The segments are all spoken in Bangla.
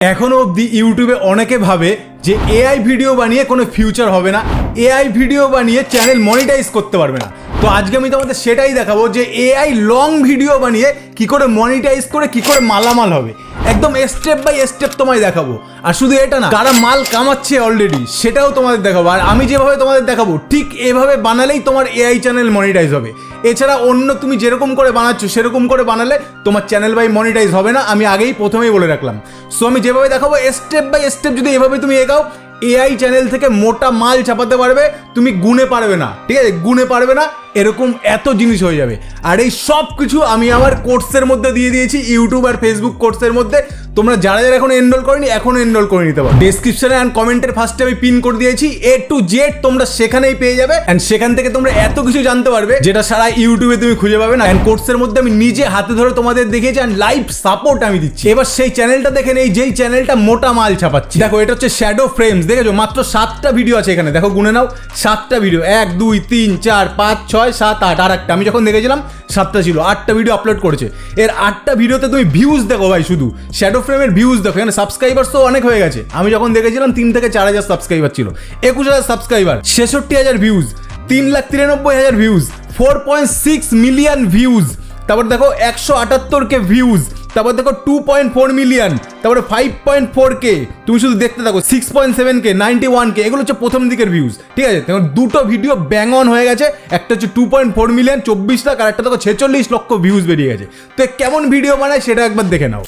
এখনো অবধি ইউটিউবে অনেকে ভাবে যে এআই ভিডিও বানিয়ে কোনো ফিউচার হবে না, এআই ভিডিও বানিয়ে চ্যানেল মনিটাইজ করতে পারবে না। তো আজকে আমি তোমাদের সেটাই দেখাবো যে এআই লং ভিডিও বানিয়ে কি করে মনিটাইজ করে কি করে মালামাল হবে, একদম স্টেপ বাই স্টেপ তোমায় দেখাবো। আর শুধু এটা না, কারা মাল কামাচ্ছে অলরেডি সেটাও তোমাদের দেখাবো। আর আমি যেভাবে তোমাদের দেখাবো ঠিক এভাবে বানালেই তোমার এআই চ্যানেল মনিটাইজ হবে। এছাড়া অন্য তুমি যেরকম করে বানাচ্ছ সেরকম করে বানালে তোমার চ্যানেল বাই মনিটাইজ হবে না, আমি আগেই প্রথমেই বলে রাখলাম। সো আমি যেভাবে দেখাবো স্টেপ বাই স্টেপ যদি এভাবে তুমি এগাও, এআই চ্যানেল থেকে মোটা মাল ছাপাতে পারবে, তুমি গুনে পারবে না, ঠিক আছে? গুনে পারবে না, এরকম এত জিনিস হয়ে যাবে। আর এই সব কিছু আমি আমার কোর্সের মধ্যে দিয়ে দিয়েছি, ইউটিউব আর ফেসবুক কোর্সের মধ্যে। তোমরা যারা যারা এখন এনরোল করেনি এখন এনরোল করে নিতে পারো। ডেসক্রিপশনে অ্যান্ড কমেন্টের ফার্স্টে আমি পিন করে দিয়েছি, A to Z তোমরা সেখানেই পেয়ে যাবে। অ্যান্ড সেখান থেকে তোমরা এত কিছু জানতে পারবে যেটা সারা ইউটিউবে তুমি খুঁজে পাবে না। অ্যান্ড কোর্সের মধ্যে আমি নিজে হাতে ধরে তোমাদের দেখিয়েছি অ্যান্ড লাইভ সাপোর্ট আমি দিচ্ছি। এবার সেই চ্যানেলটা দেখে নেই যেই চ্যানেলটা মোটা মাল ছাপাচ্ছি। দেখো এটা হচ্ছে শ্যাডো ফ্রেমস, দেখেছো? মাত্র 7টা ভিডিও আছে এখানে, দেখো গুনে নাও 7টা ভিডিও, 1 2 3 4 5 6 7 8 আর একটা আমি যখন দেখেছিলাম 7টা ছিল, 8টা ভিডিও আপলোড করেছে। এর 8টা ভিডিওতে তুমি ভিউজ দেখো ভাই, শুধু শ্যাডো ফ্রেমের ভিউজ দেখো। এখানে সাবস্ক্রাইবার তো অনেক হয়ে গেছে, আমি যখন দেখেছিলাম 3 থেকে 4,000 সাবস্ক্রাইবার ছিল, 21,000 subscriber, 66,000 views, 3,93,000 views, 4.6 million views. তারপর দেখো 178K ভিউজ, তারপর দেখো 2.4 মিলিয়ন, তারপরে 5.4K। তুমি শুধু দেখতে থাকো, 6.7K, 91K, এগুলো হচ্ছে প্রথম দিকের ভিউজ, ঠিক আছে? দেখো দুটো ভিডিও ব্যাং অন হয়ে গেছে, একটা হচ্ছে 2.4 মিলিয়ন 24 লাখ, আর একটা দেখো 46 লক্ষ ভিউজ বেরিয়ে গেছে। তো কেমন ভিডিও বানায় সেটা একবার দেখে নাও।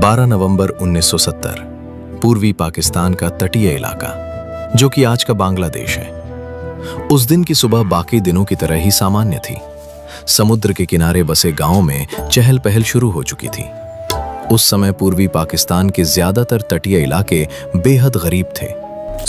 12 नवंबर 1970 पूर्वी पाकिस्तान का तटीय इलाका, जो कि आज का बांग्लादेश है। उस दिन की सुबह बाकी दिनों की तरह ही सामान्य थी। समुद्र के किनारे बसे गांव में चहल पहल शुरू हो चुकी थी। उस समय पूर्वी पाकिस्तान के ज्यादातर तटीय इलाके बेहद गरीब थे।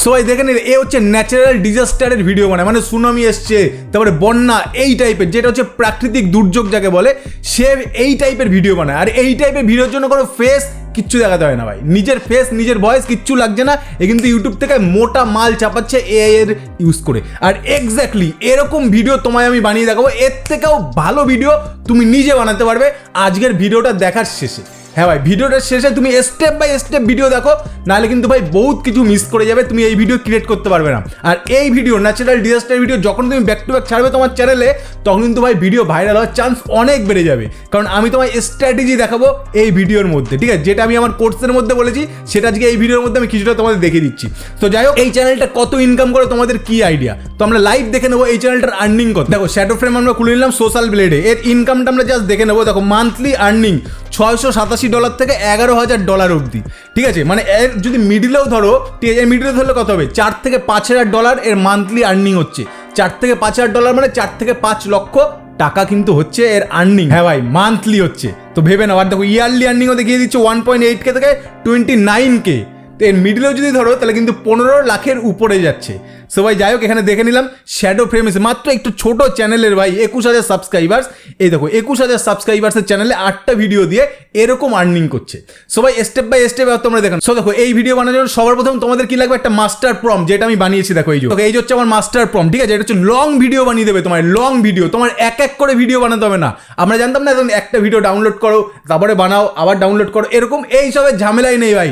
সবাই দেখে নিলে এ হচ্ছে ন্যাচারাল ডিজাস্টারের ভিডিও বানায়, মানে সুনামি এসছে, তারপরে বন্যা, এই টাইপের, যেটা হচ্ছে প্রাকৃতিক দুর্যোগ যাকে বলে, সে এই টাইপের ভিডিও বানায়। আর এই টাইপের ভিডিওর জন্য কোনো ফেস কিচ্ছু দেখাতে হয় না ভাই, নিজের ফেস নিজের ভয়েস কিচ্ছু লাগছে না। এ কিন্তু ইউটিউব থেকে মোটা মাল চাপাচ্ছে এআই এর ইউজ করে। আর এক্স্যাক্টলি এরকম ভিডিও তোমায় আমি বানিয়ে দেখাবো, এর থেকেও ভালো ভিডিও তুমি নিজে বানাতে পারবে আজকের ভিডিওটা দেখার শেষে। হ্যাঁ ভাই, ভিডিওটার শেষে তুমি স্টেপ বাই স্টেপ ভিডিও দেখো, নাহলে কিন্তু ভাই বহুত কিছু মিস করে যাবে, তুমি এই ভিডিও ক্রিয়েট করতে পারবে না। আর এই ভিডিও ন্যাচারাল ডিজাস্টার ভিডিও যখন তুমি ব্যাক টু ব্যাক ছাড়বে তোমার চ্যানেলে, তখন কিন্তু ভাই ভিডিও ভাইরাল হওয়ার চান্স অনেক বেড়ে যাবে। কারণ আমি তোমায় স্ট্র্যাটেজি দেখাবো এই ভিডিওর মধ্যে, ঠিক আছে? যেটা আমি আমার কোর্সের মধ্যে বলেছি সেটা আজকে এই ভিডিওর মধ্যে আমি কিছুটা তোমাদের দেখিয়ে দিচ্ছি। তো যাই হোক, এই চ্যানেলটা কত ইনকাম করে তোমাদের কি আইডিয়া, তো আমরা লাইভ দেখে নেবো এই চ্যানেলটার আর্নিং কত। দেখো শ্যাডো ফ্রেম আমরা খুলে নিলাম সোশ্যাল ব্লেডে, এর ইনকামটা আমরা জাস্ট দেখে নেবো। দেখো মান্থলি আর্নিং $687 থেকে $11,000 অবধি, ঠিক আছে? মানে এর যদি মিডিলেও ধরো, ঠিক আছে, মিডিলে ধরলে কত হবে? $4,000 থেকে $5,000 এর মান্থলি আর্নিং হচ্ছে। $4,000 থেকে $5,000 মানে 4 থেকে 5 লক্ষ টাকা কিন্তু হচ্ছে এর আর্নিং। হ্যাঁ ভাই, মান্থলি হচ্ছে, তো ভেবে নাও। আর দেখো ইয়ারলি আর্নিংও দেখিয়ে দিচ্ছে 1.8K থেকে 29K। তো এর মিডিলেও যদি ধরো তাহলে কিন্তু 15 লাখের উপরে যাচ্ছে। সবাই যাই হোক, এখানে দেখে নিলাম শ্যাডো ফ্রেমস, মাত্র একটু ছোট চ্যানেলের ভাই, 21,000 সাবস্ক্রাইবার্স। এই দেখো 21,000 সাবস্ক্রাইবার্সের চ্যানেলে 8টা ভিডিও দিয়ে এরকম আর্নিং করছে। সবাই স্টেপ বাই স্টেপ তোমরা দেখো। সো দেখো এই ভিডিও বানানোর জন্য সবার প্রথম তোমাদের কি লাগবে? একটা মাস্টার প্রম্পট, যেটা আমি বানিয়েছি। দেখো এই যে হচ্ছে আমার মাস্টার প্রম্পট, ঠিক আছে? এটা হচ্ছে লং ভিডিও বানিয়ে দেবে তোমার, লং ভিডিও। তোমার এক এক করে ভিডিও বানাতে হবে না। আমরা জানতাম না একটা ভিডিও ডাউনলোড করো, তারপরে বানাও, আবার ডাউনলোড করো, এরকম এইসবের ঝামেলাই নেই ভাই।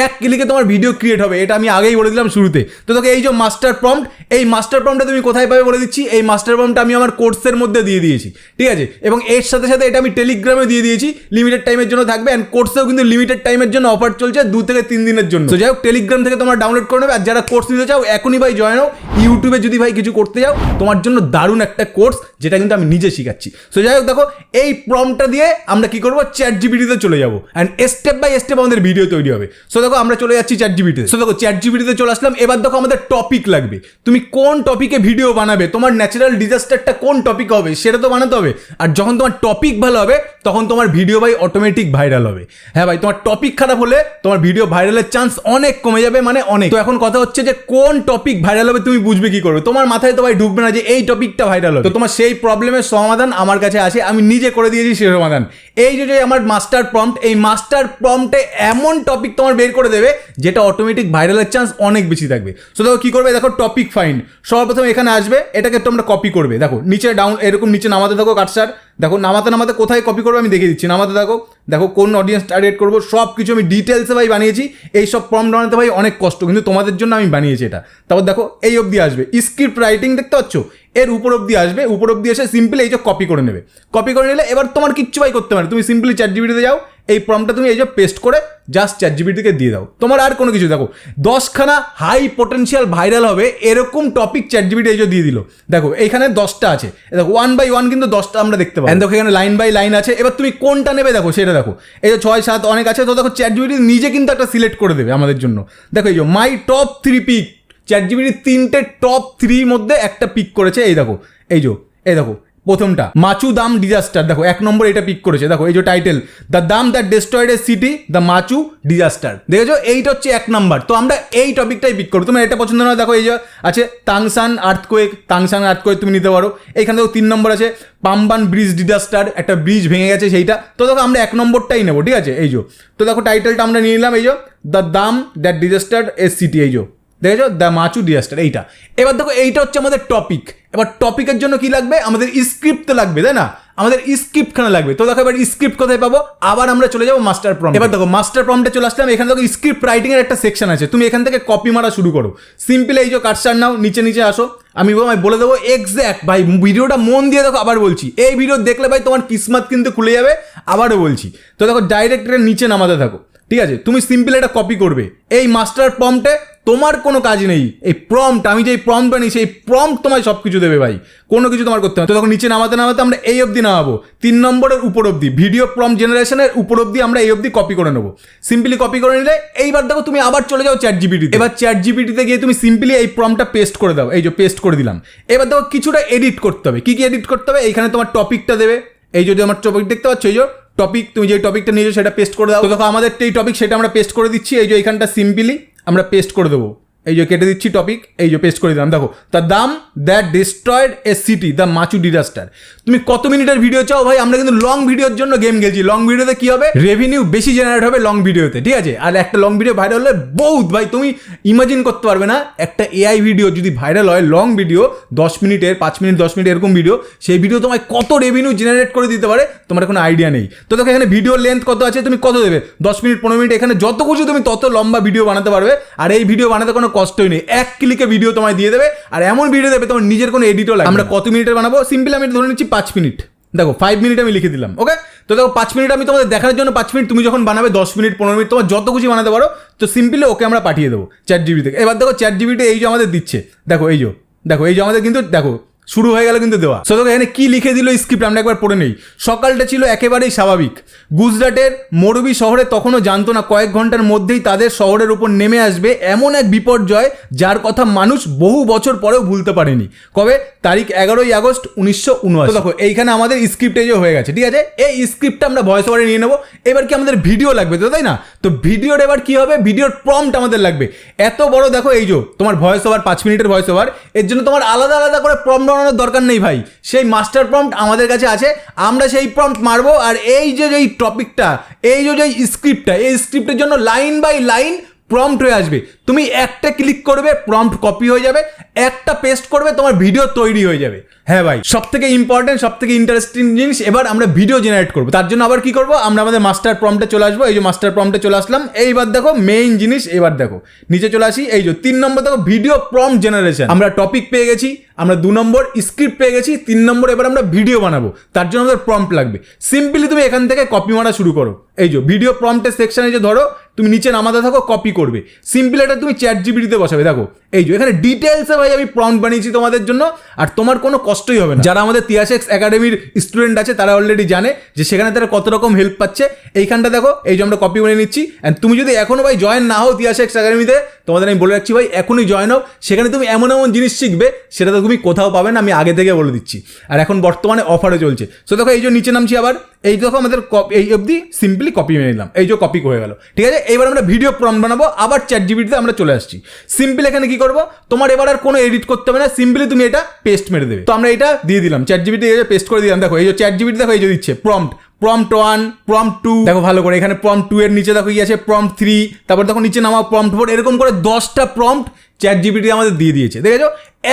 এক ক্লিকে তোমার ভিডিও ক্রিয়েট হবে, এটা আমি আগেই বলে দিলাম শুরুতে। তো দেখো এই যে মাস্টার প্রম্পট, এই মাস্টার প্রম্পটটা তুমি কোথায় পাবে বলে দিচ্ছি। এই মাস্টার প্রম্পটটা আমি আমার কোর্সের মধ্যে দিয়ে দিয়েছি, ঠিক আছে? এবং এর সাথে সাথে এটা আমি টেলিগ্রামে দিয়ে দিয়েছি, লিমিটেড টাইমের জন্য থাকবে। অ্যান্ড কোর্সেও কিন্তু লিমিটেড টাইমের জন্য অফার চলছে, 2 থেকে 3 দিনের জন্য। তো যাই হোক, টেলিগ্রাম থেকে তোমরা ডাউনলোড করে নেবে। আর যারা কোর্স নিতে চাও এখনই ভাই জয়েন হও। ইউটিউবে যদি ভাই কিছু করতে যাও, তোমার জন্য দারুণ একটা কোর্স, যেটা কিন্তু আমি নিজে শিখাচ্ছি। তো যাই হোক, দেখো এই প্রম্পটটা দিয়ে আমরা কি করবো? ChatGPT-তে চলে যাবো, অ্যান্ড স্টেপ বাই স্টেপ আমাদের ভিডিও তৈরি হবে। সো দেখো আমরা চলে যাচ্ছি ChatGPT-তে। সো দেখো ChatGPT-তে চলে আসলাম। এবার দেখো আমাদের টপিক লাগবে, তুমি কোন টপিকে ভিডিও বানাবে, তোমার ন্যাচারাল ডিজাস্টারটা কোন টপিক হবে সেটা তো বানাতে হবে। আর যখন তোমার টপিক ভালো হবে তখন তোমার ভিডিও ভাই অটোমেটিক ভাইরাল হবে। হ্যাঁ ভাই, তোমার টপিক খারাপ হলে তোমার ভিডিও ভাইরালের চান্স অনেক কমে যাবে, মানে অনেক। তো এখন কথা হচ্ছে যে কোন টপিক ভাইরাল হবে তুমি বুঝবে কি করবে? তোমার মাথায় তো ভাই ঢুকবে না যে এই টপিকটা ভাইরাল হবে। তো তোমার সেই প্রবলেমের সমাধান আমার কাছে আছে, আমি নিজে করে দিয়েছি সেই সমাধান। এই যে আমার মাস্টার প্রম্পট, এই মাস্টার প্রম্পটে এমন টপিক তোমার বের করে দেবে যেটা অটোমেটিক ভাইরালের চান্স অনেক বেশি থাকবে। সো দেখো কি করবে, দেখো টপিক ফাইন্ড, সবার প্রথমে এখানে আসবে, এটাকে তোমরা কপি করবে। দেখো নিচে ডাউন এরকম নিচে নামাতে থাকো কাটসার, দেখো নামাতে নামাতে কোথায় কপি করবে আমি দেখিয়ে দিচ্ছি। নামাতে থাকো, দেখো কোন অডিয়েন্স টার্গেট করবো সব কিছু আমি ডিটেলসে ভাই বানিয়েছি। এই সব প্রম্পট বানাতে ভাই অনেক কষ্ট, কিন্তু তোমাদের জন্য আমি বানিয়েছি এটা। তারপর দেখো এই অবধি আসবে স্ক্রিপ্ট রাইটিং, দেখতে পাচ্ছ এর উপর অবধি আসবে, উপর অবধি এসে সিম্পলি এই যে কপি করে নেবে। কপি করে নিলে এবার তোমার কিচ্ছু ভাই করতে পারে, তুমি সিম্পলি চ্যাটজিপিটিতে যাও, এই প্রম্পটটা তুমি এই যে পেস্ট করে জাস্ট চ্যাটজিপিটিকে দিয়ে দাও, তোমার আর কোনো কিছু। দেখো 10খানা হাই পোটেনশিয়াল ভাইরাল হবে এরকম টপিক চ্যাটজিপিটি এই যে দিয়ে দিল। দেখো এইখানে 10টা আছে, দেখো 1 by 1 কিন্তু 10টা আমরা দেখতে পাবো। দেখো এখানে লাইন বাই লাইন আছে, এবার তুমি কোনটা নেবে দেখো সেটা দেখো। এই যে 6 7 অনেক আছে, তো দেখো চ্যাটজিপিটি নিজে কিন্তু একটা সিলেক্ট করে দেবে আমাদের জন্য। দেখো এই যে মাই টপ 3 পিক, চ্যাটজিপিটি 3টে টপ 3 মধ্যে একটা পিক করেছে। এই দেখো এই দেখো প্রথমটা মাচু দাম ডিজাস্টার, দেখো 1 নম্বর এটা পিক করেছে। দেখো এই যে টাইটেল দ্য দাম that destroyed a city the মাচু disaster, দেখেছো এইটা হচ্ছে 1 নম্বর। তো আমরা এই টপিকটাই পিক করবো। তোমার এটা পছন্দ নয়, দেখো এই যে আছে তাংসান আর্থকোয়েক তুমি নিতে পারো। এইখানে দেখো 3 নম্বর আছে পাম্বান ব্রিজ ডিজাস্টার, একটা ব্রিজ ভেঙে গেছে সেইটা। তো দেখো আমরা 1 নম্বরটাই নেবো, ঠিক আছে। এই যে তো দেখো টাইটেলটা আমরা নিয়ে নিলাম, এই যে দ্য দাম দ্যাট ডিজাস্টার্ড এ সিটি, এই যে দেখেছো দ্য মাচু ডিজাস্টার এইটা। এবার দেখো এইটা হচ্ছে আমাদের টপিক। এবার টপিকের জন্য কি লাগবে, আমাদের স্ক্রিপ্ট তো লাগবে, তাই না? আমাদের স্ক্রিপ্টখানা লাগবে। তো দেখো এবার স্ক্রিপ্ট কোথায় পাবো, আবার আমরা চলে যাবো মাস্টার প্রম্পট। এবার দেখো মাস্টার প্রম্পটে চলে আসলাম, এখানে দেখো স্ক্রিপ্ট রাইটিং এর একটা সেকশন আছে, তুমি এখান থেকে কপি মারা শুরু করো। সিম্পলি এই যে কাটসার নাও, নিচে আসো, আমি বলে দেবো এক্স্যাক্ট। ভাই ভিডিওটা মন দিয়ে দেখো, আবার বলছি এই ভিডিও দেখলে ভাই তোমার কিসমত কিন্তু খুলে যাবে, আবারও বলছি। তো দেখো ডাইরেক্টের নিচে নামাতে থাকো, ঠিক আছে। তুমি সিম্পল এটা কপি করবে এই মাস্টার প্রম্পটে, তোমার কোনো কাজ নেই। এই প্রম্পট আমি যেই প্রম্পট বানি সেই প্রম্পট তোমায় সব কিছু দেবে ভাই, কোনো কিছু তোমার করতে হবে। তো তখন নিচে নামাতে আমরা এই অবধি নামাবো, 3 নম্বরের উপর অবধি ভিডিও প্রম্পট জেনারেশনের উপর অবধি আমরা এই অবধি কপি করে নেবো। সিম্পলি কপি করে নিলে এইবার দেখো তুমি আবার চলে যাও চ্যাটজিপিটি। এবার চ্যাটজিপিটিতে গিয়ে তুমি সিম্পলি এই প্রম্পটটা পেস্ট করে দাও, এই যে পেস্ট করে দিলাম। এবার দেখো কিছুটা এডিট করতে হবে, কি এডিট করতে হবে, এইখানে তোমার টপিকটা দেবে। এই যদি আমার টপিক দেখতে পাচ্ছ, এই যে টপিক, তুমি যে টপিকটা নিয়েছো সেটা পেস্ট করে দাও। তো দেখো আমাদের এই টপিক সেটা আমরা পেস্ট করে দিচ্ছি। এই যে এইখানটা সিম্পলি আমরা পেস্ট করে দেবো, এই যে কেটে দিচ্ছি টপিক, এই যে পেস্ট করে দিলাম। দেখো দ্য দাম that destroyed a city the মাচু disaster. তুমি কত মিনিটের ভিডিও চাও ভাই, আমরা কিন্তু লং ভিডিওর জন্য গেম খেলছি। লং ভিডিওতে কি হবে, রেভিনিউ বেশি জেনারেট হবে লং ভিডিওতে, ঠিক আছে। আর একটা লং ভিডিও ভাইরাল হলে বহুত ভাই, তুমি ইমাজিন করতে পারবে না, একটা এআই ভিডিও যদি ভাইরাল হয়, লং ভিডিও 10 মিনিটের 5 মিনিট 10 মিনিট এরকম ভিডিও, সেই ভিডিও তোমায় কত রেভিনিউ জেনারেট করে দিতে পারে তোমার কোনো আইডিয়া নেই। তো দেখো এখানে ভিডিও লেন্থ কত আছে, তুমি কত দেবে, 10 মিনিট 15 মিনিট, এখানে যত কিছু তুমি তত লম্বা ভিডিও বানাতে পারবে। আর এই ভিডিও বানাতে কোনো কষ্টই নেই, 1 ক্লিকে ভিডিও তোমায় দিয়ে দেবে। আর এমন ভিডিও দেবে তোমার নিজের কোনো এডিটও লাগে। আমরা কত মিনিটের বানাবো, সিম্পলি আমি ধরে নিচ্ছি 5 মিনিট। দেখো 5 মিনিট আমি লিখে দিলাম, ওকে। তো দেখো 5 মিনিট আমি তোমাদের দেখানোর জন্য 5 মিনিট, তুমি যখন বানাবে 10 মিনিট 15 মিনিট তোমার যত কিছু বানাতে পারো। তো সিম্পলি ওকে আমরা পাঠিয়ে দেবো চ্যাটজিপিটি থেকে। এবার দেখো চ্যাটজিপিটি এই যে আমাদের দিচ্ছে, দেখো এই যে আমাদের কিন্তু দেখো শুরু হয়ে গেল কিন্তু দেওয়া। সো দেখো এখানে কি লিখে দিল স্ক্রিপ্ট, আমরা একবার পড়ে নেই। সকালটা ছিল একেবারেই স্বাভাবিক। গুজরাটের মরুবি শহরে তখনও জানতো না কয়েক ঘন্টার মধ্যেই তাদের শহরের উপর নেমে আসবে এমন এক বিপর্যয় যার কথা মানুষ বহু বছর পরেও ভুলতে পারেনি। কবে, তারিখ 11ই আগস্ট 1979। দেখো এইখানে আমাদের স্ক্রিপ্ট এই যে হয়ে গেছে, ঠিক আছে। এই স্ক্রিপ্টটা আমরা ভয়েস ওভারে নিয়ে নেবো। এবার কি আমাদের ভিডিও লাগবে তো, তাই না? তো ভিডিওর এবার কি হবে, ভিডিওর প্রম্পট আমাদের লাগবে এত বড়। দেখো এই যে তোমার ভয়েস ওভার 5 মিনিটের ভয়েস ওভার, এর জন্য তোমার আলাদা আলাদা করে প্রম্পট বানানোর দরকার নেই ভাই। সেই মাস্টার প্রম্পট আমাদের কাছে আছে, আমরা সেই প্রম্পট মারবো। আর এই যে টপিকটা, এই যে স্ক্রিপ্টটা, এই স্ক্রিপ্টের জন্য লাইন বাই লাইন প্রম্পট হয়ে আসবে। তুমি একটা ক্লিক করবে, প্রম্পট কপি হয়ে যাবে, একটা পেস্ট করবে, তোমার ভিডিও তৈরি হয়ে যাবে। হ্যাঁ ভাই, সব থেকে ইম্পর্টেন্ট, সব থেকে ইন্টারেস্টিং জিনিস, এবার আমরা ভিডিও জেনারেট করবো। তার জন্য আবার কি করবো, আমরা আমাদের মাস্টার প্রম্পটে চলে আসবো। এই যে মাস্টার প্রম্পটে চলে আসলাম। এইবার দেখো মেইন জিনিস, এবার দেখো নিচে চলে আসি। এই যে 3 নম্বর দেখো ভিডিও প্রম্পট জেনারেশন। আমরা টপিক পেয়ে গেছি, আমরা 2 নম্বর স্ক্রিপ্ট পেয়ে গেছি, 3 নম্বর এবার আমরা ভিডিও বানাবো। তার জন্য আমাদের প্রম্পট লাগবে। সিম্পলি তুমি এখান থেকে কপি মারা শুরু করো। এই যে ভিডিও প্রম্পটের সেকশনে যে ধরো তুমি নিচে নামাতে থাকো, কপি করবে। সিম্পলি এটা তুমি চ্যাটজিপিটিতে বসাবে। দেখো এই যে এখানে ডিটেলসে ভাই আমি প্রম্পট বানিয়েছি তোমাদের জন্য, আর তোমার কোনো কষ্টই হবে না। যারা আমাদের TIYASHX একাডেমির স্টুডেন্ট আছে তারা অলরেডি জানে যে সেখানে তারা কত রকম হেল্প পাচ্ছে। এইখানটা দেখো, এই যে আমরা কপি বানিয়ে নিচ্ছি। অ্যান্ড তুমি যদি এখনো ভাই জয়েন না হও TIYASHX একাডেমিতে, তোমাদের আমি বলে রাখছি ভাই এখনই জয়েন হও। সেখানে তুমি এমন এমন জিনিস শিখবে সেটা তো তুমি কোথাও পাবে না, আমি আগে থেকে বলে দিচ্ছি। আর এখন বর্তমানে অফারও চলছে। সো দেখো এই যে নিচে নামছি আবার, এই দেখো আমাদের এই অবধি সিম্পলি কপি মেরে নিলাম, এই যে কপি হয়ে গেল, ঠিক আছে। এইবার আমরা ভিডিও প্রম্পট বানাবো, আবার চ্যাটজিপিটিতে আমরা চলে আসছি। সিম্পল এখানে কি করবো, তোমার এবার আর কোনো এডিট করতে হবে না, সিম্পলি তুমি এটা পেস্ট মেরে দেবে। তো আমরা এটা দিয়ে দিলাম চ্যাটজিপিটি, পেস্ট করে দিলাম। দেখো এই যে চ্যাটজিপিটি দেখো এই যে দিচ্ছে প্রম্পট 1, প্রম্পট 2, দেখো ভালো করে এখানে প্রম্পট 2 এর নিচে দেখো কি আছে প্রম্পট 3, তারপর দেখো নিচে নামাও প্রম্পট 4, এরকম করে 10টা প্রম্পট চ্যাট জিপিটি আমাদের দিয়ে দিয়েছে, দেখেছো?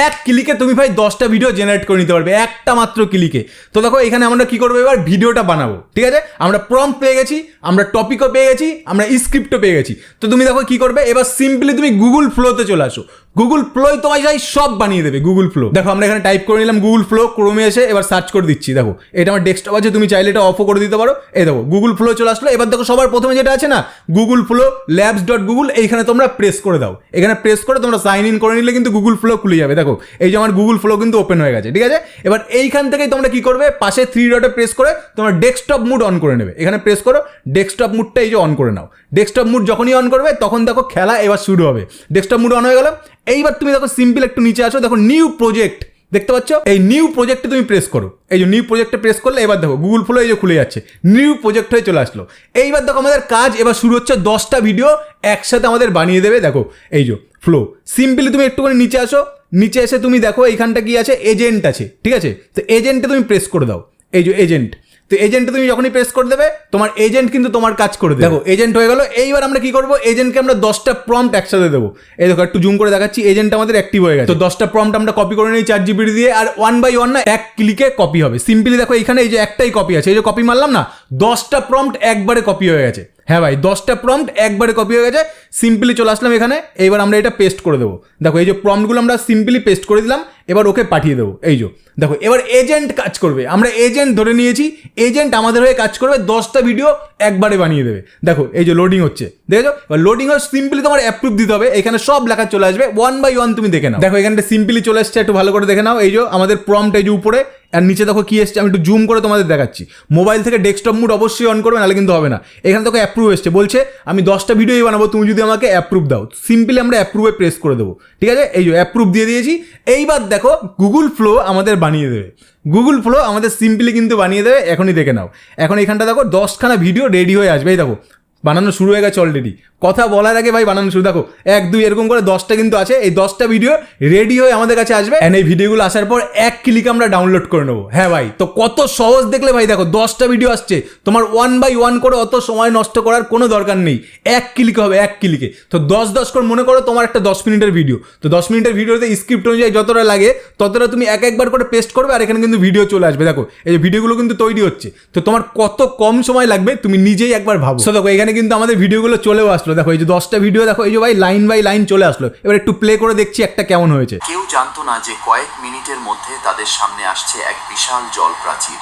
এক ক্লিকে তুমি ভাই 10টা ভিডিও জেনারেট করে নিতে পারবে, একটা মাত্র ক্লিকে। তো দেখো এখানে আমরা কি করবো, এবার ভিডিওটা বানাবো, ঠিক আছে? আমরা প্রম্পট পেয়ে গেছি, আমরা টপিকও পেয়ে গেছি, আমরা স্ক্রিপ্টও পেয়ে গেছি। তো তুমি দেখো কি করবে, এবার সিম্পলি তুমি গুগল ফ্লোতে চলে আসো। গুগল ফ্লোই তোমায় যাই সব বানিয়ে দেবে, গুগল ফ্লো। দেখো আমরা এখানে টাইপ করে নিলাম গুগল ফ্লো, ক্রোমে এসে এবার সার্চ করে দিচ্ছি। দেখো এটা আমার ডেস্কটপ আছে, তুমি চাইলে এটা অফও করে দিতে পারো। এই দেখো গুগল ফ্লো চলে আসলো। এবার দেখো সবার প্রথমে যেটা আছে না, গুগল ফ্লো labs.google, এইখানে তোমরা প্রেস করে দাও। এখানে প্রেস করে তোমরা সাইন ইন করে নিলে কিন্তু গুগল ফ্লো খুলে যাবে। দেখো এই যে আমার গুগল ফ্লো কিন্তু ওপেন হয়ে গেছে, ঠিক আছে? এবার এইখান থেকেই তোমরা কি করবে, পাশে 3 ডটে প্রেস করে তোমরা ডেস্কটপ মুড অন করে নেবে। এখানে প্রেস করো, ডেস্কটপ মুডটা এই যে অন করে নাও। ডেস্কটপ মুড যখনই অন করবে তখন দেখো খেলা এবার শুরু হবে। ডেস্কটপ মুড অন হয়ে গেল। এইবার তুমি দেখো সিম্পল একটু নিচে আসো, দেখো নিউ প্রজেক্ট দেখতে পাচ্ছ? এই নিউ প্রজেক্টে তুমি প্রেস করো। এই যে নিউ প্রজেক্টে প্রেস করলে এবার দেখো গুগল ফ্লো এই যে খুলে যাচ্ছে, নিউ প্রজেক্ট হয়ে চলে আসলো। এইবার দেখো আমাদের কাজ এবার শুরু হচ্ছে, 10টা ভিডিও একসাথে আমাদের বানিয়ে দেবে। দেখো এই যে ফ্লো, সিম্পলি তুমি একটুখানি নিচে আসো, নিচে এসে তুমি দেখো এইখানটা কি আছে, এজেন্ট আছে, ঠিক আছে? তো এজেন্টে তুমি প্রেস করে দাও, এই যে এজেন্ট। তো এজেন্টে তুমি যখনই প্রেস করে দেবে তোমার এজেন্ট কিন্তু তোমার কাজ করে দেবে। দেখো এজেন্ট হয়ে গেল। এইবার আমরা কি করবো, এজেন্টকে আমরা 10টা প্রম্পট একসাথে দেবো। এই দেখো একটু জুম করে দেখাচ্ছি, এজেন্ট আমাদের অ্যাক্টিভ হয়ে গেছে। তো 10টা প্রম্পট আমরা কপি করে নিই চ্যাট জিপিটি দিয়ে, আর 1 বাই 1 না, এক ক্লিকে কপি হবে। সিম্পলি দেখো এখানে এই যে একটাই কপি আছে, এই যে কপি মারলাম না, 10টা প্রম্পট একবারে কপি হয়ে গেছে। হ্যাঁ ভাই 10টা প্রম্পট একবারে কপি হয়ে গেছে। সিম্পলি চলে আসলাম এখানে, এইবার আমরা এটা পেস্ট করে দেবো। দেখো এই যে প্রম্পটগুলো আমরা সিম্পলি পেস্ট করে দিলাম, এবার ওকে পাঠিয়ে দেবো। এই যে দেখো এবার এজেন্ট কাজ করবে, আমরা এজেন্ট ধরে নিয়েছি, এজেন্ট আমাদের হয়ে কাজ করবে, 10টা ভিডিও একবারে বানিয়ে দেবে। দেখো এই যে লোডিং হচ্ছে, দেখেছো? এবার লোডিং হয়ে সিম্পলি তোমার অ্যাপ্রুভ দিতে হবে, এখানে সব লেখা চলে আসবে, 1 বাই 1 তুমি দেখে নাও। দেখো এখানটা সিম্পলি চলে আসছে, একটু ভালো করে দেখে নাও। এই যে আমাদের প্রম্পট এই যে উপরে, আর নিচে দেখো কি এসছে, আমি একটু জুম করে তোমাদের দেখাচ্ছি। মোবাইল থেকে ডেস্কটপ মুড অবশ্যই অন করবে, নাহলে কিন্তু হবে না। এখানে দেখো অ্যাপ্রুভ এসছে, বলছে আমি 10টা ভিডিওই বানাবো, তুমি যদি আমাকে অ্যাপ্রুভ দাও। সিম্পলি আমরা অ্যাপ্রুভে প্রেস করে দেবো, ঠিক আছে? এই যে অ্যাপ্রুভ দিয়ে দিয়েছি। এইবার দেখো গুগল ফ্লো আমাদের বানিয়ে দেবে, গুগল ফ্লো আমাদের সিম্পলি কিন্তু বানিয়ে দেবে। এখনই দেখে নাও, এখন এখানটা দেখো 10খানা ভিডিও রেডি হয়ে আসবে। এই দেখো বানানো শুরু হয়ে গেছে অলরেডি, কথা বলার আগে ভাই বানানো শুরু। দেখো 1 2 এরকম করে 10টা কিন্তু আছে, এই 10টা ভিডিও রেডি হয়ে আমাদের কাছে আসবে। এন্ড এই ভিডিওগুলো আসার পর এক ক্লিকে আমরা ডাউনলোড করে নেবো। হ্যাঁ ভাই, তো কত সহজ দেখলে ভাই, দেখো 10টা ভিডিও আসছে, তোমার 1 বাই 1 করে অত সময় নষ্ট করার কোনো দরকার নেই, এক ক্লিকে হবে, এক ক্লিকে। তো 10 করে মনে করো তোমার একটা 10 মিনিটের ভিডিও, তো 10 মিনিটের ভিডিওতে স্ক্রিপ্ট অনুযায়ী যতটা লাগে ততটা তুমি একবার করে পেস্ট করবে, আর এখানে কিন্তু ভিডিও চলে আসবে। দেখো এই যে ভিডিওগুলো কিন্তু তৈরি হচ্ছে, তো তোমার কত কম সময় লাগবে তুমি নিজেই একবার ভাবো। তো দেখো এখানে কিন্তু আমাদের ভিডিওগুলো চলেও আসলো। দেখো এই যে 10টা ভিডিও, দেখো এই যে ভাই লাইন বাই লাইন চলে আসলো। এবার একটু প্লে করে দেখছি একটা কেমন হয়েছে। কেউ জানতো না যে কয়েক মিনিটের মধ্যে তাদের সামনে আসছে এক বিশাল জল প্রাচীর।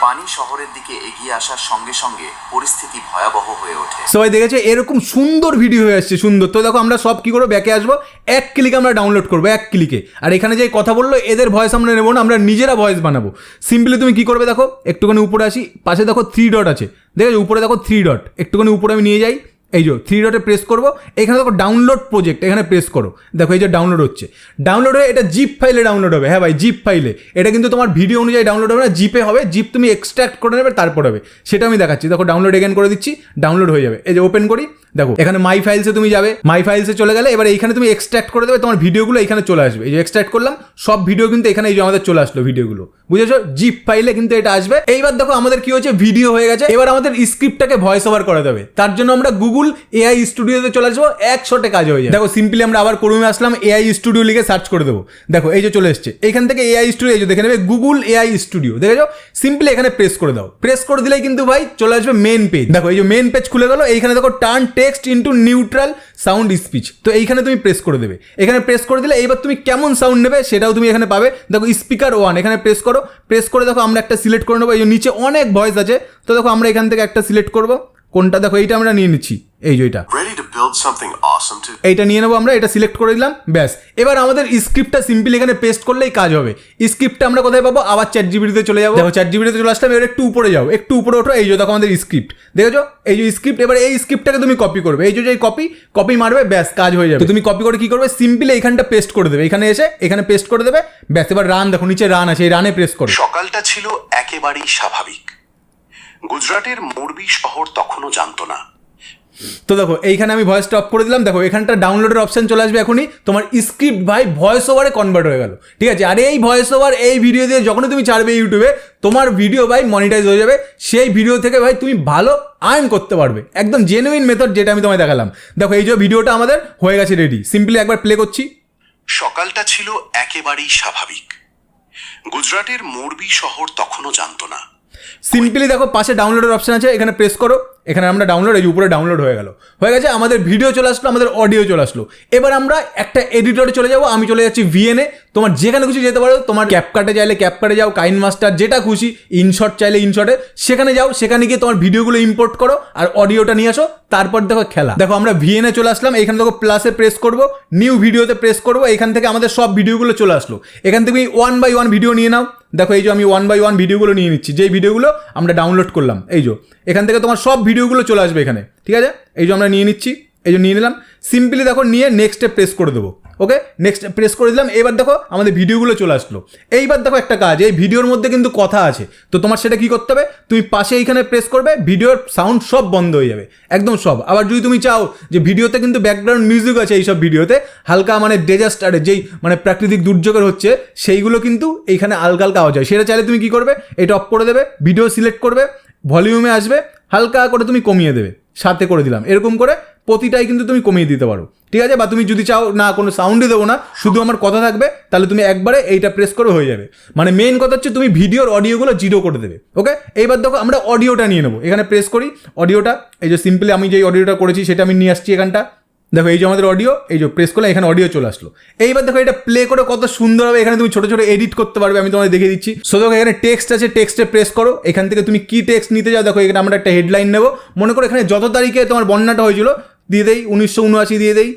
পানি শহরের দিকে এগিয়ে আসার সঙ্গে সঙ্গে পরিস্থিতি ভয়াবহ হয়ে ওঠে। সবাই দেখেছে এরকম সুন্দর ভিডিও হয়ে আসছে, সুন্দর। তো দেখো আমরা সব কি করবো, ব্যাকে আসবো, এক ক্লিকে আমরা ডাউনলোড করবো, এক ক্লিকে। আর এখানে যে কথা বললো এদের ভয়েস আমরা নেবো না, আমরা নিজেরা ভয়েস বানাবো। সিম্পলি তুমি কি করবে, দেখো একটুখানি উপরে আসি, পাশে দেখো 3 ডট আছে, দেখেছো? উপরে দেখো 3 ডট, একটুখানি উপরে আমি নিয়ে যাই। এই যে 3 ডটে প্রেস করবো, এখানে দেখো ডাউনলোড প্রজেক্ট, এখানে প্রেস করো। দেখো এই যে ডাউনলোড হচ্ছে, ডাউনলোড হয়ে এটা জিপ ফাইলে ডাউনলোড হবে। হ্যাঁ ভাই জিপ ফাইলে, এটা কিন্তু তোমার ভিডিও অনুযায়ী ডাউনলোড হবে না, জিপে হবে। জিপ তুমি এক্সট্রাক্ট করে নেবে, তারপর হবে, সেটা আমি দেখাচ্ছি। দেখো ডাউনলোড এগেন করে দিচ্ছি, ডাউনলোড হয়ে যাবে। এই যে ওপেন করি, দেখো এখানে মাই ফাইলসে তুমি যাবে, মাই ফাইলসে চলে গেলে এবার এইখানে তুমি এক্সট্রাক্ট করে দেবে, তোমার ভিডিওগুলো এখানে চলে আসবে। এই যে এক্সট্রাক্ট করলাম, সব ভিডিও কিন্তু এখানে এই যে আমাদের চলে আসলো ভিডিওগুলো, বুঝেছো? জিপ ফাইলে কিন্তু এটা আসবে। এইবার দেখো আমাদের কি হচ্ছে, ভিডিও হয়ে গেছে। এবার আমাদের স্ক্রিপ্টটাকে ভয়েস ওভার করে দেবে, তার জন্য আমরা গুগল এআই স্টুডিওতে চলে আসবো, 1 শটে কাজ হয়ে যায়। দেখো সিম্পলি আমরা আবার ক্রোমে আসলাম, এআই স্টুডিও লিখে সার্চ করে দেবো। দেখো এই যে চলে এসছে, এখান থেকে এআই স্টুডিও, এই যে দেখে নেবে গুগল এআই স্টুডিও, দেখেছো? সিম্পলি এখানে প্রেস করে দাও, প্রেস করে দিলেই কিন্তু ভাই চলে আসবে মেন পেজ। দেখো এই যে মেন পেজ খুলে গেল। এইখানে দেখো turn text into neutral sound speech, তো এইখানে তুমি প্রেস করে দেবে। এখানে প্রেস করে দিলে এইবার তুমি কেমন সাউন্ড নেবে সেটাও তুমি এখানে পাবে। দেখো স্পিকার 1, এখানে প্রেস করো, প্রেস করে দেখো আমরা একটা সিলেক্ট করে নেবো। এই যে নিচে অনেক ভয়েস আছে, তো দেখো আমরা এখান থেকে একটা সিলেক্ট করবো, কোনটা? দেখো এইটা আমরা নিয়ে নিচ্ছি, এই যে এটা, এইটা নিয়ে নেবো আমরা, এটা সিলেক্ট করে দিলাম, ব্যাস। এবার আমাদের স্ক্রিপ্টটা সিম্পলি এখানে পেস্ট করলেই কাজ হবে। স্ক্রিপ্টটা আমরা কোথায় পাবো, আবার চ্যাট জিপিটিতে চলে যাবো। দেখো চ্যাট জিপিটিতে চলে আসলাম, এবার একটু উপরে যাও, একটু উপরে ওঠো, এই যে দেখো আমাদের স্ক্রিপ্ট, দেখেছো? এই যে স্ক্রিপ্ট, এবার এই স্ক্রিপ্টটাকে তুমি কপি করবে, এই যে কপি মারবে, ব্যাস কাজ হয়ে যাবে। তো তুমি কপি করে কি করবে, সিম্পলি এইখানটা পেস্ট করে দেবে, এখানে এসে এখানে পেস্ট করে দেবে, ব্যাস। এবার রান, দেখো নিচে রান আছে, এই রানে প্রেস করো। সকালটা ছিল একেবারেই স্বাভাবিক। গুজরাটের মোরবি শহর তখনও জানতো না তো দেখো এইখানে আমি ভয়েসটা অফ করে দিলাম, দেখো এখানটা ডাউনলোডের অপশন চলে আসবে এখনই, তোমার স্ক্রিপ্ট ভাই ভয়েস ওভারে কনভার্ট হয়ে গেল, ঠিক আছে। আর এই ভয়েস ওভার এই ভিডিও দিয়ে যখনই তুমি ছাড়বে ইউটিউবে, তোমার ভিডিও ভাই মনিটাইজ হয়ে যাবে, সেই ভিডিও থেকে ভাই তুমি ভালো আর্ন করতে পারবে, একদম জেনুইন মেথড যেটা আমি তোমায় দেখালাম। দেখো এই যে ভিডিওটা আমাদের হয়ে গেছে রেডি, সিম্পলি একবার প্লে করছি। সকালটা ছিল একেবারেই স্বাভাবিক। গুজরাটের মোরবি শহর তখনও জানতো না। সিম্পলি দেখো পাশে ডাউনলোডের অপশন আছে, এখানে প্রেস করো, এখানে আমরা ডাউনলোড, এই উপরে ডাউনলোড হয়ে গেছে, আমাদের ভিডিও চলে আসলো, আমাদের অডিও চলে আসলো। এবার আমরা একটা এডিটরে চলে যাবো, আমি চলে যাচ্ছি ভিএনএ, তোমার যেখানে খুশি যেতে পারো, তোমার ক্যাপকাটে চাইলে ক্যাপকাটে যাও, কাইন মাস্টার যেটা খুশি, ইনশট চাইলে ইনশটে, সেখানে যাও, সেখানে গিয়ে তোমার ভিডিওগুলো ইম্পোর্ট করো আর অডিওটা নিয়ে আসো, তারপর দেখো খেলা। দেখো আমরা ভিএনএ চলে আসলাম, এখানে দেখো প্লাসে প্রেস করবো, নিউ ভিডিওতে প্রেস করবো, এখান থেকে আমাদের সব ভিডিওগুলো চলে আসলো। এখান থেকে 1 by 1 ভিডিও নিয়ে নাও, দেখো এই যে আমি 1 by 1 ভিডিওগুলো নিয়ে নিচ্ছি, যেই ভিডিওগুলো আমরা ডাউনলোড করলাম, এই যে এখান থেকে তোমার সব ভিডিওগুলো চলে আসবে এখানে, ঠিক আছে। এই যে আমরা নিয়ে নিচ্ছি, এই যে নিয়ে নিলাম, সিম্পলি দেখো নিয়ে নেক্সটে প্রেস করে দেবো, ওকে নেক্সট প্রেস করে দিলাম। এবার দেখো আমাদের ভিডিওগুলো চলে আসলো। এইবার দেখো একটা কাজ, এই ভিডিওর মধ্যে কিন্তু কথা আছে, তো তোমার সেটা কি করতে হবে, তুমি পাশে এইখানে প্রেস করবে, ভিডিওর সাউন্ড সব বন্ধ হয়ে যাবে, একদম সব। আবার যদি তুমি চাও যে ভিডিওতে কিন্তু ব্যাকগ্রাউন্ড মিউজিক আছে, এইসব ভিডিওতে হালকা মানে ডিজাস্টারের যেই মানে প্রাকৃতিক দুর্যোগের হচ্ছে, সেইগুলো কিন্তু এইখানে হালকা হালকা আওয়াজ হয়, সেটা চাইলে তুমি কি করবে, এটা অফ করে দেবে, ভিডিও সিলেক্ট করবে, ভলিউমে আসবে, হালকা করে তুমি কমিয়ে দেবে, সাথে করে দিলাম, এরকম করে প্রতিটাই কিন্তু তুমি কমিয়ে দিতে পারো, ঠিক আছে। বা তুমি যদি চাও না কোনো সাউন্ডই দেবো না, শুধু আমার কথা থাকবে, তাহলে তুমি একবারে এইটা প্রেস করে হয়ে যাবে। মানে মেইন কথা হচ্ছে তুমি ভিডিওর অডিওগুলো জিরো করে দেবে, ওকে। এইবার দেখো আমরা অডিওটা নিয়ে নেবো, এখানে প্রেস করি অডিওটা, এই যে সিম্পলি আমি যেই অডিওটা করেছি সেটা আমি নিয়ে আসছি এখানটা, দেখো এই যে আমাদের অডিও, এই যে প্রেস করলে এখানে অডিও চলে আসলো। এইবার দেখো এটা প্লে করে কত সুন্দর হবে, এখানে তুমি ছোট ছোট এডিট করতে পারবে, আমি তোমাদের দেখিয়ে দিচ্ছি। সো দেখো এখানে টেক্সট আছে, টেক্সটে প্রেস করো, এখান থেকে তুমি কি টেক্সট নিতে যাও, দেখো এখানে আমরা একটা হেডলাইন নেবো, মনে করো এখানে যত তারিখে তোমার বন্যাটা হয়েছিল দিয়ে দেই 1979 দিয়ে দেই।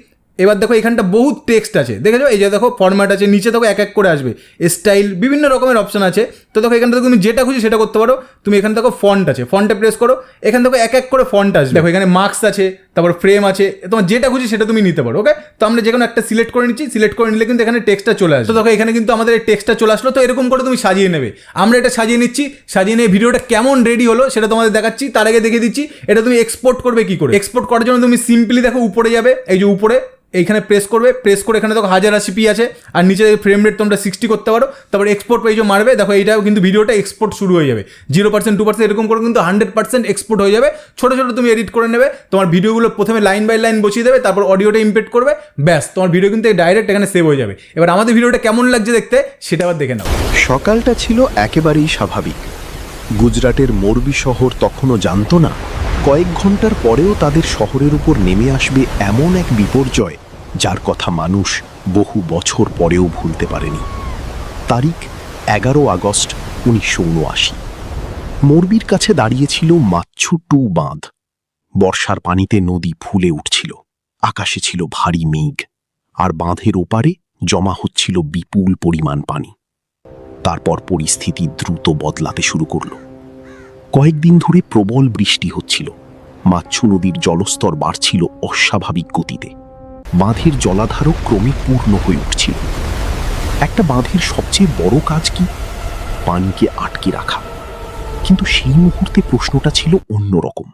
এবার দেখো এখানটা বহুত টেক্সট আছে, দেখেছো এই যে দেখো ফরম্যাট আছে, নিচে দেখো এক এক করে আসবে, স্টাইল বিভিন্ন রকমের অপশন আছে। তো দেখো এখান থেকে তুমি যেটা খুশি সেটা করতে পারো। তুমি এখানে দেখো ফন্ট আছে, ফন্টে প্রেস করো, এখান থেকে এক এক করে ফন্ট আসবে, দেখো এখানে মার্কস আছে, তারপর ফ্রেম আছে, তোমার যেটা খুশি সেটা তুমি নিতে পারো, ওকে। তো আমরা যে কোনো একটা সিলেক্ট করে নিচ্ছি, সিলেক্ট করে নিলে কিন্তু এখানে টেক্সটটা চলে আসবে। তো দেখো এখানে কিন্তু আমাদের এই টেক্সটটা চলে আসলো। তো এরকম করে তুমি সাজিয়ে নেবে, আমরা এটা সাজিয়ে নিচ্ছি, সাজিয়ে নিয়ে ভিডিওটা কেমন রেডি হলো সেটা তোমাদের দেখাচ্ছি। তার আগে দেখিয়ে দিচ্ছি এটা তুমি এক্সপোর্ট করবে কি করে। এক্সপোর্ট করার জন্য তুমি সিম্পলি দেখো উপরে যাবে, এই যে উপরে এইখানে প্রেস করবে, প্রেস করে এখানে দেখো 1080p আছে, আর নিচে ফ্রেম রেট তোমরা 60 করতে পারো, তারপর এক্সপোর্ট পেজও মারবে, দেখো এইটাও কিন্তু ভিডিওটা এক্সপোর্ট শুরু হয়ে যাবে, 0% 2% এরকম করে কিন্তু 100% এক্সপোর্ট হয়ে যাবে। ছোটো ছোটো তুমি এডিট করে নেবে, তোমার ভিডিওগুলো প্রথমে লাইন বাই লাইন বসিয়ে দেবে, তারপর অডিওটা ইম্পোর্ট করবে, ব্যাস তোমার ভিডিও কিন্তু ডাইরেক্ট এখানে সেভ হয়ে যাবে। এবার আমাদের ভিডিওটা কেমন লাগছে দেখতে সেটা আবার দেখে নাও। সকালটা ছিল একেবারেই স্বাভাবিক। গুজরাটের মোরবি শহর তখনও জানতো না কয়েক ঘন্টার পরেও তাদের শহরের উপর নেমে আসবে এমন এক বিপর্যয় যার কথা মানুষ বহু বছর পরেও ভুলতে পারেনি। তারিখ 11 আগস্ট 1979। মোরবির কাছে দাঁড়িয়েছিল মাচ্ছু 2 বাঁধ। বর্ষার পানিতে নদী ফুলে উঠছিল, আকাশে ছিল ভারী মেঘ, আর বাঁধের ওপারে জমা হচ্ছিল বিপুল পরিমাণ পানি। তারপর পরিস্থিতি দ্রুত বদলাতে শুরু করল। কয়েকদিন ধরে প্রবল বৃষ্টি হচ্ছিল, মাচ্ছু নদীর জলস্তর বাড়ছিল অস্বাভাবিক গতিতে, বাঁধের জলাধারও ক্রমে পূর্ণ হয়ে উঠছিল। একটা বাঁধের সবচেয়ে বড় কাজ কি? পানিকে আটকে রাখা। কিন্তু সেই মুহূর্তে প্রশ্নটা ছিল অন্যরকম।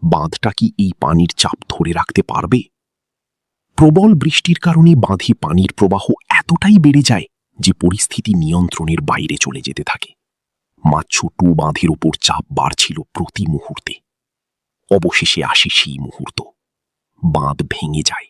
বাঁধটা কি এই পানির চাপ ধরে রাখতে পারবে? প্রবল বৃষ্টির কারণে বাঁধে পানির প্রবাহ এতটাই বেড়ে যায় যে পরিস্থিতি নিয়ন্ত্রণের বাইরে চলে যেতে থাকে। মাচ্ছু 2 বাঁধের ওপর চাপ বাড়ছিল প্রতি মুহূর্তে। অবশেষে আসে সেই মুহূর্ত, বাঁধ ভেঙে যায়।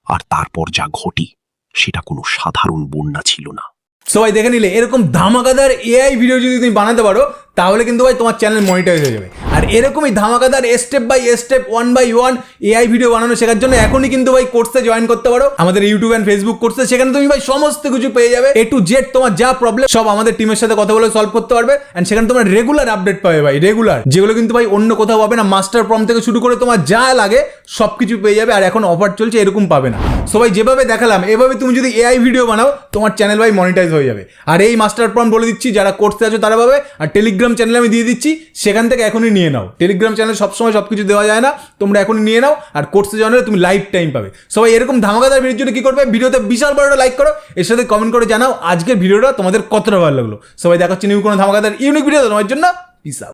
আর তারপর যা ঘটে সেটা কোনো সাধারণ বন্যা ছিল না। সবাই দেখে নিলে এরকম ধামাকাদার এআই ভিডিও যদি তুমি বানাতে পারো তাহলে কিন্তু ভাই তোমার চ্যানেল মনিটাইজ হয়ে যাবে। আর এরকমই ধামাকাদার step by step 1 by 1 AI video বানানো শেখার জন্য এখনই কিন্তু ভাই কোর্সে জয়েন করতে পারো, আমাদের ইউটিউব এন্ড ফেসবুক কোর্সে। সেখানে তুমি ভাই সমস্ত কিছু পেয়ে যাবে, A to Z তোমার যা প্রবলেম সব আমাদের টিমের সাথে কথা বলে সলভ করতে পারবে। এন্ড সেখানে তোমার রেগুলার আপডেট পাবে ভাই, রেগুলার, যেগুলো কিন্তু ভাই অন্য কোথাও পাবে না। মাস্টার প্রম্পট থেকে শুরু করে তোমার যা লাগে সবকিছু পেয়ে যাবে। আর এখন অফার চলছে, এরকম পাবে না। সবাই যেভাবে দেখালাম এভাবে তুমি যদি এআই ভিডিও বানাও তোমার চ্যানেল ভাই মনিটাইজ হয়ে যাবে। আর এই মাস্টার প্রম্পট বলে দিচ্ছি যারা কোর্সে আছো তারা পাবে, আর টেলিগ্রাম চ্যানেলে আমি দিয়ে দিচ্ছি, সেখান থেকে এখনই নিয়ে নাও। টেলিগ্রাম চ্যানেল সবসময় সবকিছু দেওয়া যায় না, তোমরা এখনই নিয়ে নাও। আর কোর্সে জয়েন হলে তুমি লাইফ টাইম পাবে। সবাই এরকম ধামাকাদার ভিডিওর জন্য কি করবে, ভিডিওতে বিশাল বড় লাইক করো, এর সাথে কমেন্ট করে জানাও আজকের ভিডিওটা তোমাদের কতটা ভালো লাগলো। সবাই দেখাচ্ছি নিউ কোনো ধামাকাদার ইউনিক ভিডিও তোমার জন্য। Piece out.